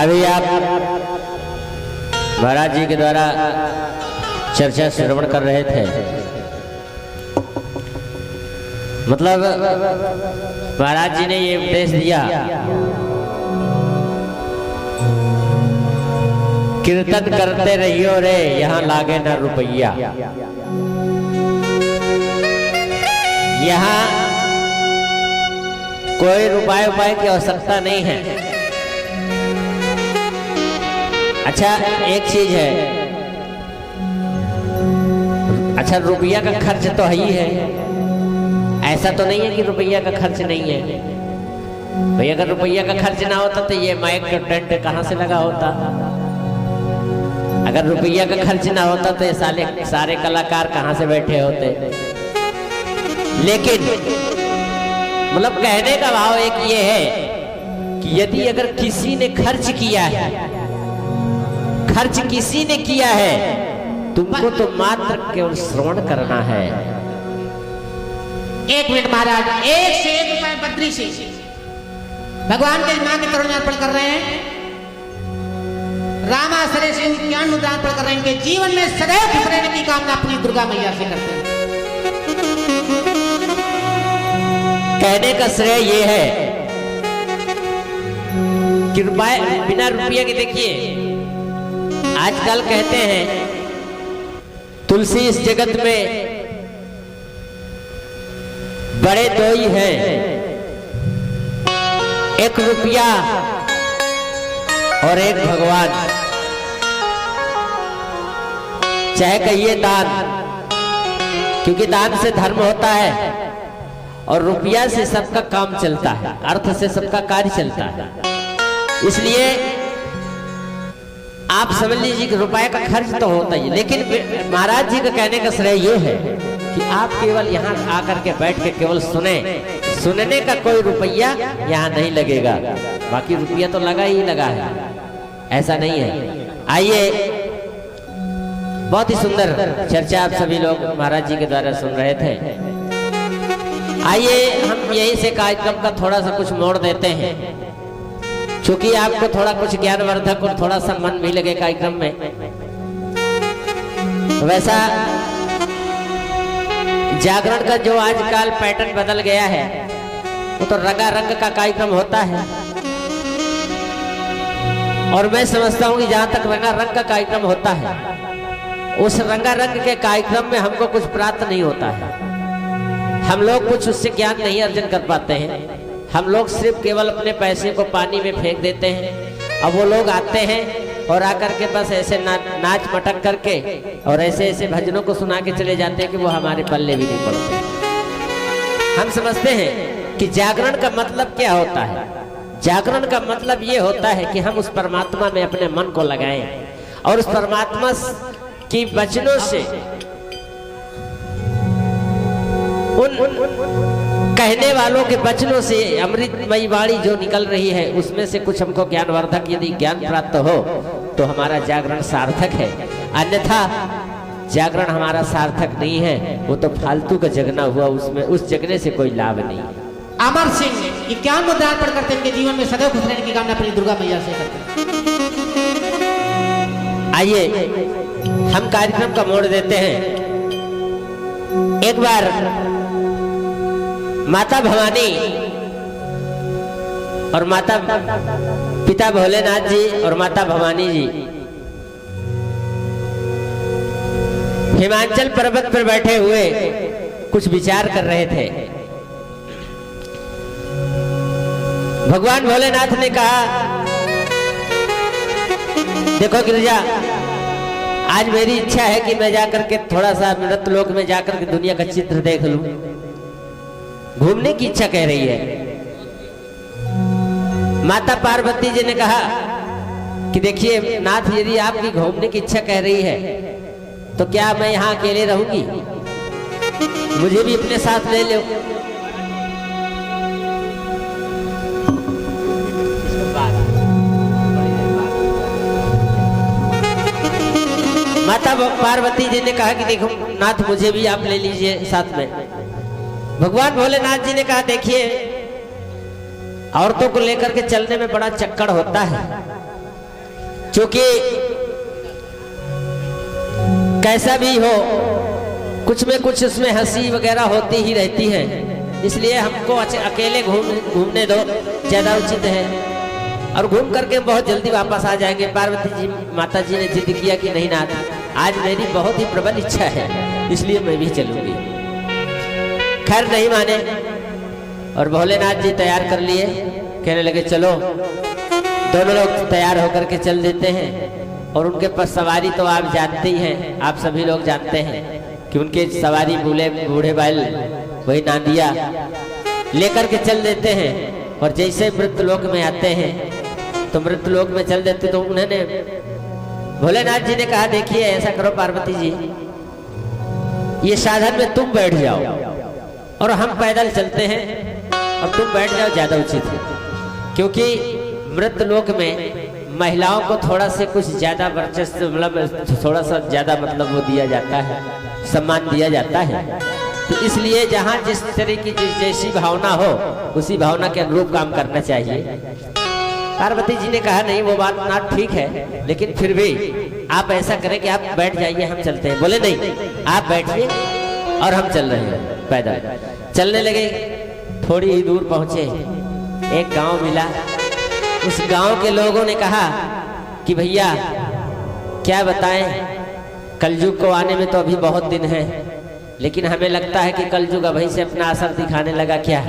अभी आप महाराज जी के द्वारा चर्चा श्रवण कर रहे थे। मतलब महाराज जी ने ये उपदेश दिया, कीर्तन करते रहियो रे यहाँ लागे न रुपया। यहाँ कोई रुपए की आवश्यकता नहीं है। अच्छा एक चीज है, अच्छा रुपया का खर्च तो है ही है, ऐसा तो नहीं है कि रुपया का खर्च नहीं है भाई। अगर रुपया का खर्च ना होता तो ये माइक का टेंट कहाँ से लगा होता। अगर रुपया का खर्च ना होता तो ये सारे कलाकार कहाँ से बैठे होते। लेकिन मतलब कहने का भाव एक ये है कि यदि अगर किसी ने खर्च किया है, खर्च किसी ने किया है, तुमको तो मात्र केवल श्रवण करना है। एक मिनट महाराज, 1 से 1 रुपए बद्री से भगवान के नाम में करुणा अर्पण कर रहे हैं। रामाश्रय से ज्ञान मुद्रा अर्पण कर रहे हैं। इनके जीवन में सदैव खुश रहने की कामना अपनी दुर्गा मैया से करते हैं। कहने का श्रेय ये है कि बिना रुपये के देखिए, आजकल कहते हैं तुलसी इस जगत में बड़े दो ही हैं, एक रुपया और एक भगवान। चाहे कहिए दान, क्योंकि दान से धर्म होता है और रुपया से सबका काम चलता है, अर्थ से सबका कार्य चलता है। इसलिए आप समझ लीजिए कि रुपए का खर्च तो होता ही, लेकिन महाराज जी का कहने का श्रेय ये है कि आप केवल यहाँ आकर के बैठ के केवल सुनने का कोई रुपया यहाँ नहीं लगेगा। बाकी रुपया तो लगा ही लगा है, ऐसा नहीं है। आइए, बहुत ही सुंदर चर्चा आप सभी लोग महाराज जी के द्वारा सुन रहे थे। आइए हम यही से कार्यक्रम का थोड़ा सा कुछ मोड़ देते हैं, क्योंकि आपको थोड़ा कुछ ज्ञानवर्धक और थोड़ा सा मन भी लगे कार्यक्रम में। वैसा जागरण का जो आजकल पैटर्न बदल गया है, वो तो रंगारंग का कार्यक्रम होता है। और मैं समझता हूँ कि जहां तक रंगारंग का कार्यक्रम होता है, उस रंगारंग के कार्यक्रम में हमको कुछ प्राप्त नहीं होता है। हम लोग कुछ उससे ज्ञान नहीं अर्जन कर पाते हैं। हम लोग सिर्फ केवल अपने पैसे को पानी में फेंक देते हैं। अब वो लोग आते हैं और आकर के बस ऐसे नाच मटक करके और ऐसे ऐसे भजनों को सुना के चले जाते हैं कि वो हमारे पल्ले भी नहीं पड़ते। हम समझते हैं कि जागरण का मतलब क्या होता है। जागरण का मतलब ये होता है कि हम उस परमात्मा में अपने मन को लगाएं और उस परमात्मा की वचनों से, उन कहने वालों के वचनों से अमृतमयी वाणी जो निकल रही है, उसमें से कुछ हमको ज्ञानवर्धक यदि ज्ञान प्राप्त हो तो हमारा जागरण सार्थक है। अन्यथा जागरण हमारा सार्थक नहीं है, वो तो फालतू का जगना हुआ, उसमें उस जगने से कोई लाभ नहीं। अमर सिंह ये ज्ञान मुद्रा अर्पण करते हैं, इनके जीवन में सदैव खुश रहने की कामना अपनी दुर्गा मैया से करते हैं। आइए हम कार्यक्रम का मोड़ देते हैं। एक बार माता भवानी और माता पिता भोलेनाथ जी और माता भवानी जी हिमाचल पर्वत पर बैठे हुए कुछ विचार कर रहे थे। भगवान भोलेनाथ ने कहा, देखो गिरिजा, आज मेरी इच्छा है कि मैं जाकर के थोड़ा सा मृत लोक में जाकर के दुनिया का चित्र देख लूं। घूमने की इच्छा कह रही है। माता पार्वती जी ने कहा कि देखिए नाथ, यदि आपकी घूमने की इच्छा कह रही है तो क्या मैं यहाँ अकेले रहूंगी? मुझे भी अपने साथ ले लो। माता पार्वती जी ने कहा कि देखो नाथ, मुझे भी आप ले लीजिए साथ में। भगवान भोलेनाथ जी ने कहा, देखिए औरतों को लेकर के चलने में बड़ा चक्कर होता है, क्योंकि कैसा भी हो कुछ में कुछ उसमें हंसी वगैरह होती ही रहती है, इसलिए हमको अकेले घूमने दो ज्यादा उचित है। और घूम करके बहुत जल्दी वापस आ जाएंगे। पार्वती जी माता जी ने जिद किया कि नहीं नाथ, आज मेरी बहुत ही प्रबल इच्छा है, इसलिए मैं भी चलूंगी। खैर नहीं माने और भोलेनाथ जी तैयार कर लिए, कहने लगे चलो। दोनों लोग तैयार होकर के चल देते हैं और उनके पर सवारी तो आप जानते ही हैं, आप सभी लोग जानते हैं कि उनके सवारी बूढ़े बैल वही नांदिया लेकर के चल देते हैं। और जैसे मृतलोक में आते हैं तो मृतलोक में चल देते तो उन्होंने भोलेनाथ जी ने कहा देखिए ऐसा करो पार्वती जी, ये साधन में तुम बैठ जाओ और हम पैदल चलते हैं और तुम बैठ जाओ, ज्यादा उचित है। क्योंकि मृतलोक में महिलाओं को थोड़ा से कुछ ज्यादा वर्चस्व मतलब थोड़ा सा ज्यादा मतलब वो दिया जाता है, सम्मान दिया जाता है। तो इसलिए जहाँ जिस तरह की जैसी भावना हो उसी भावना के अनुरूप काम करना चाहिए। पार्वती जी ने कहा नहीं वो बात ना ठीक है, लेकिन फिर भी आप ऐसा करें कि आप बैठ जाइए, हम चलते हैं। बोले नहीं आप बैठिए और हम चल रहे हैं। पैदल चलने लगे, थोड़ी ही दूर पहुंचे, एक गांव मिला। उस गांव के लोगों ने कहा कि भैया क्या बताएं, कलयुग को आने में तो अभी बहुत दिन है, लेकिन हमें लगता है कि कलयुग अभी से अपना असर दिखाने लगा। क्या?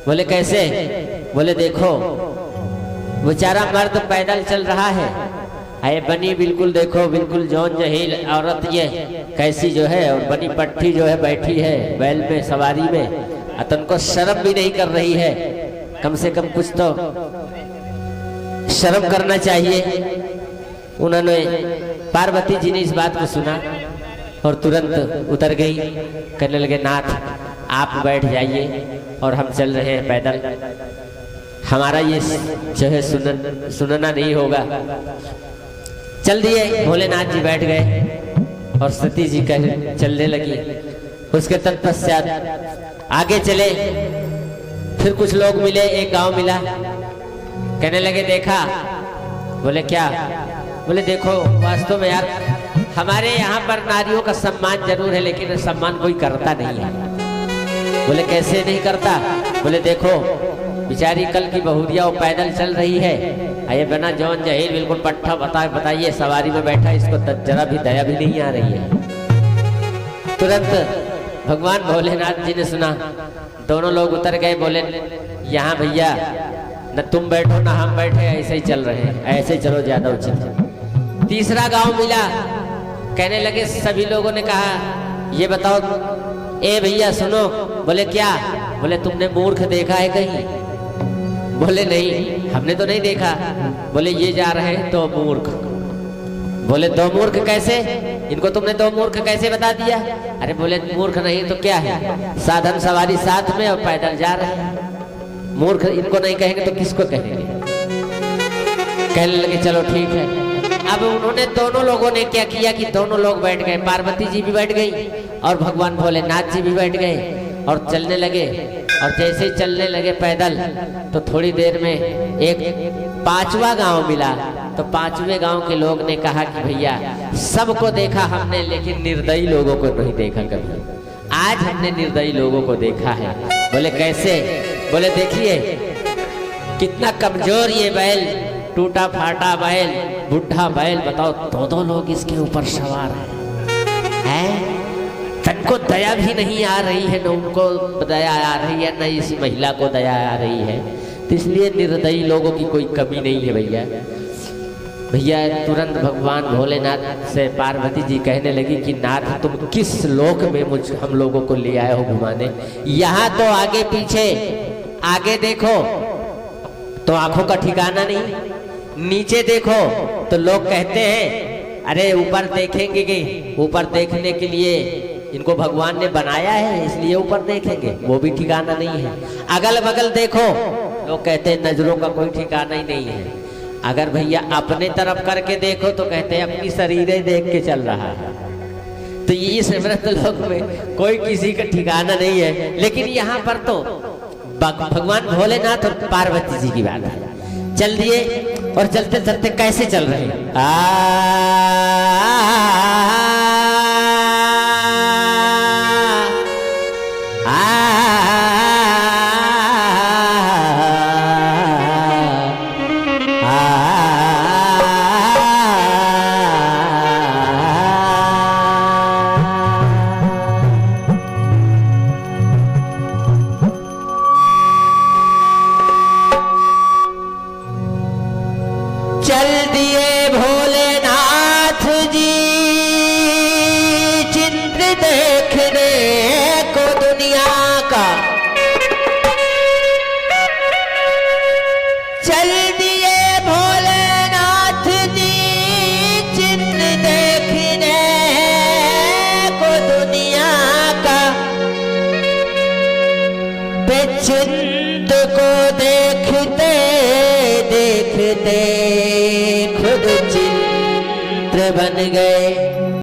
बोले कैसे? बोले देखो बेचारा मर्द पैदल चल रहा है, अरे बनी बिल्कुल देखो बिल्कुल जौन जहील औरत ये कैसी जो है, और बनी पट्टी जो है बैठी है बैल में सवारी में, अतन को शर्म भी नहीं कर रही है। कम से कम कुछ तो शर्म करना चाहिए। उन्होंने पार्वती जी ने इस बात को सुना और तुरंत उतर गई, कहने लगे नाथ आप बैठ जाइए और हम चल रहे हैं पैदल, हमारा ये जो है सुनना नहीं होगा। चल दिए, भोलेनाथ जी बैठ गए और सती जी कह चलने लगी। उसके तत्पश्चात आगे चले, फिर कुछ लोग मिले, एक गांव मिला, कहने लगे देखा? बोले क्या? बोले देखो वास्तव में यार हमारे यहाँ पर नारियों का सम्मान जरूर है, लेकिन सम्मान कोई करता नहीं है। बोले कैसे नहीं करता? बोले देखो बेचारी कल की बहुरिया वो पैदल चल रही है, ये बना जौन जहील बिल्कुल पट्टा बताइए सवारी में बैठा, इसको जरा भी दया भी नहीं आ रही है। तुरंत भगवान भोलेनाथ जी ने सुना, दोनों लोग उतर गए। बोले यहाँ भैया न तुम बैठो ना हम बैठे, ऐसे ही चल रहे हैं, ऐसे चलो ज्यादा उचित है। तीसरा गांव मिला, कहने लगे सभी लोगों ने कहा ये बताओ ए भैया सुनो। बोले क्या? बोले तुमने मूर्ख देखा है कहीं? बोले नहीं हमने तो नहीं देखा। बोले ये जा रहे हैं दो मूर्ख। बोले दो मूर्ख कैसे? इनको तुमने दो मूर्ख कैसे बता दिया? अरे बोले मूर्ख नहीं तो क्या है, साधन सवारी साथ में और पैदल जा रहे हैं। मूर्ख इनको नहीं कहेंगे तो किसको कहेंगे? कहने लगे चलो ठीक है। अब उन्होंने दोनों लोगों ने क्या किया कि दोनों लोग बैठ गए, पार्वती जी भी बैठ गई और भगवान भोलेनाथ जी भी बैठ गए और चलने लगे। और जैसे चलने लगे पैदल तो थोड़ी देर में एक पांचवा गांव मिला। तो पांचवें गांव के लोग ने कहा कि भैया सबको देखा हमने, लेकिन निर्दयी लोगों को नहीं देखा कभी। आज हमने निर्दयी लोगों को देखा है। बोले कैसे? बोले देखिए कितना कमजोर ये बैल, टूटा फाटा बैल, बुढ़ा बैल, बताओ दो लोग इसके ऊपर सवार हैं। तनको दया भी नहीं आ रही है, न उनको दया आ रही है, न इस महिला को दया आ रही है। तो इसलिए निर्दयी लोगों की कोई कमी नहीं है भैया। भैया तुरंत भगवान भोलेनाथ से पार्वती जी कहने लगी कि नाथ तुम किस लोक में हम लोगों को ले आए हो घुमाने? यहाँ तो आगे पीछे, आगे देखो तो आंखों का ठिकाना नहीं, नीचे देखो तो लोग कहते हैं अरे ऊपर देखेंगे कि ऊपर देखने के लिए इनको भगवान ने बनाया है इसलिए ऊपर देखेंगे, वो भी ठिकाना नहीं है। अगल बगल देखो, लोग कहते हैं नजरों का कोई ठिकाना ही नहीं है। अगर भैया अपने तरफ करके देखो तो कहते हैं अपनी शरीरें देख के चल रहा है। तो ये समृद्ध लोक में कोई किसी का ठिकाना नहीं है। लेकिन यहाँ पर तो भगवान भोलेनाथ और पार्वती जी की बात है। चल दिए और चलते चलते कैसे चल रहे हैं। चल दिए भोलेनाथ जी चित्र देखने को दुनिया का, चल दिए भोलेनाथ जी चित्र देखने को दुनिया का, बेचिंत को देखते देखते खुद चित्र बन गए।